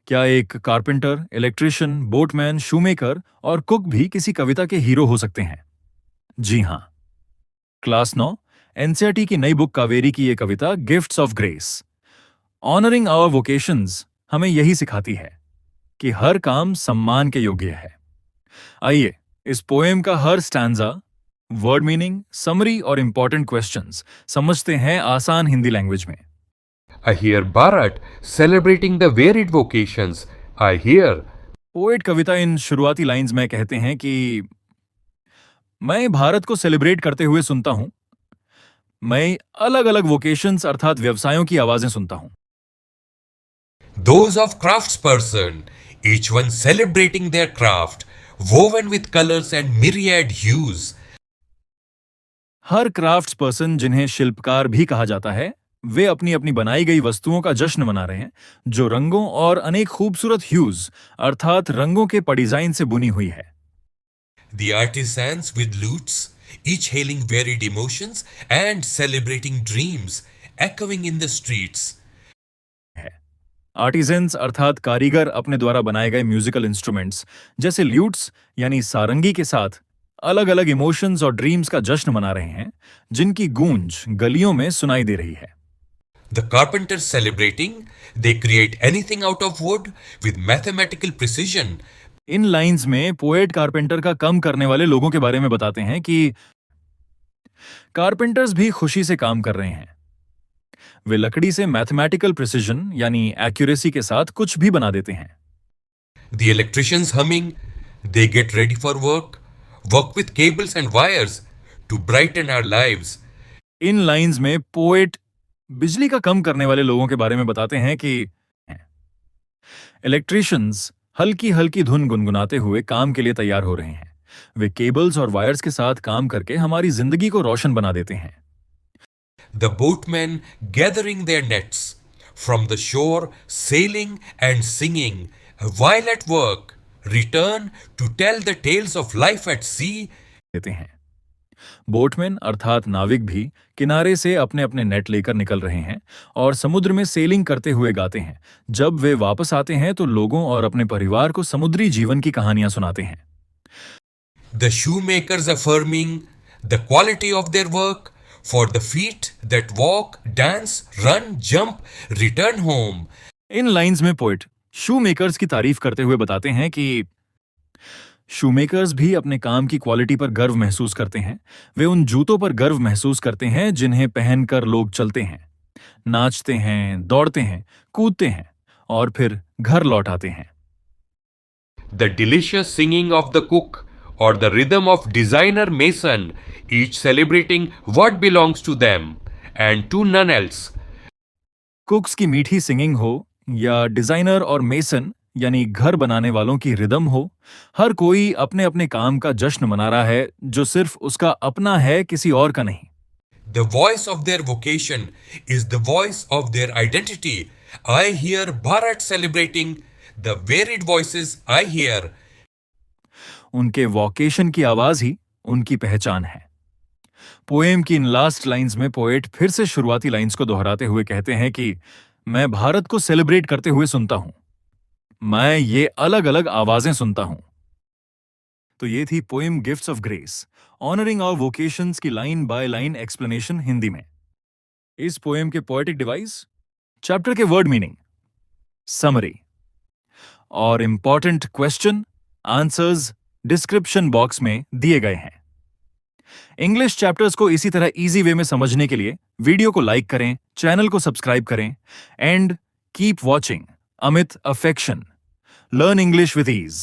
क्या एक carpenter, electrician, boatman, shoemaker और कुक भी किसी कविता के हीरो हो सकते हैं? जी हाँ। क्लास 9 एनसीईआरटी की नई बुक कावेरी की ये कविता gifts of grace, honouring our vocations, हमें यही सिखाती है कि हर काम सम्मान के योग्य है। आइए इस पोएम का हर स्टैंजा, वर्ड मीनिंग, समरी और इंपॉर्टेंट क्वेश्चंस समझते हैं आसान हिंदी लैंग्वेज में। I hear Bharat celebrating the varied vocations. I hear poet कविता इन शुरुआती लाइंस में कहते हैं कि मैं भारत को सेलिब्रेट करते हुए सुनता हूं। मैं अलग अलग वोकेशंस अर्थात व्यवसायों की आवाजें सुनता हूं। those of craftsperson, each one celebrating their craft, woven with colors and myriad hues. Her crafts person, जिन्हें शिल्पकार भी कहा जाता है, वे अपनी अपनी बनाई गई वस्तुओं का जश्न मना रहे हैं, जो रंगों और अनेक खूबसूरत ह्यूज अर्थात रंगों के डिजाइन से बुनी हुई है। The artisans with lutes, each hailing varied emotions and celebrating dreams, echoing in the streets. आर्टिजेंस अर्थात कारीगर अपने द्वारा बनाए गए म्यूजिकल इंस्ट्रूमेंट्स जैसे ल्यूट्स यानी सारंगी के साथ अलग अलग इमोशंस और ड्रीम्स का जश्न मना रहे हैं, जिनकी गूंज गलियों में सुनाई दे रही है। The carpenters celebrating, they create anything out of wood with mathematical precision. In lines में पोएट कारपेंटर का कम करने वाले लोगों के बारे में बताते हैं कि कारपेंटर्स भी खुशी से काम कर रहे हैं। वे लकड़ी से मैथमेटिकल प्रिसिजन यानी एक्यूरेसी के साथ कुछ भी बना देते हैं। The electricians humming, they get ready for work, work with cables and wires to brighten our lives. In lines में पोएट बिजली का कम करने वाले लोगों के बारे में बताते हैं कि इलेक्ट्रिशियंस हल्की हल्की धुन गुनगुनाते हुए काम के लिए तैयार हो रहे हैं। वे केबल्स और वायर्स के साथ काम करके हमारी जिंदगी को रोशन बना देते हैं। The boatmen gathering their nets from the shore, sailing and singing, while at work, return to tell the tales of life at sea. देते हैं। बोटमैन अर्थात नाविक भी किनारे से अपने अपने नेट लेकर निकल रहे हैं और समुद्र में सेलिंग करते हुए गाते हैं। जब वे वापस आते हैं तो लोगों और अपने परिवार को समुद्री जीवन की कहानियां सुनाते हैं। The shoemakers affirming the quality of their work for the feet that walk, dance, run, jump, return home. In lines में पोएट शू मेकर्स की तारीफ करते हुए बताते हैं कि शू मेकर्स भी अपने काम की क्वालिटी पर गर्व महसूस करते हैं। वे उन जूतों पर गर्व महसूस करते हैं जिन्हें पहनकर लोग चलते हैं, नाचते हैं, दौड़ते हैं, कूदते हैं और फिर घर लौट आते हैं। The delicious singing of the cook or the rhythm of designer mason, each celebrating what belongs to them and to none else. कुक्स की मीठी सिंगिंग हो या डिजाइनर और मेसन यानी घर बनाने वालों की रिदम हो, हर कोई अपने अपने काम का जश्न मना रहा है जो सिर्फ उसका अपना है, किसी और का नहीं। The voice of their vocation is the voice of their identity. I hear Bharat celebrating the varied voices I hear. उनके वोकेशन की आवाज ही उनकी पहचान है। पोएम की इन लास्ट लाइंस में पोएट फिर से शुरुआती लाइंस को दोहराते हुए कहते हैं कि मैं भारत को सेलिब्रेट करते हुए सुनता हूं। मैं ये अलग अलग आवाजें सुनता हूं। तो ये थी poem gifts of grace, honouring our vocations की line by line explanation Hindi में। इस पोएम के पोएटिक डिवाइस, चैप्टर के वर्ड मीनिंग, समरी और important question answers description box में दिए गए हैं। इंग्लिश चैप्टर्स को इसी तरह इजी वे में समझने के लिए वीडियो को लाइक करें, चैनल को सब्सक्राइब करें and keep watching Amit affection. Learn English with ease.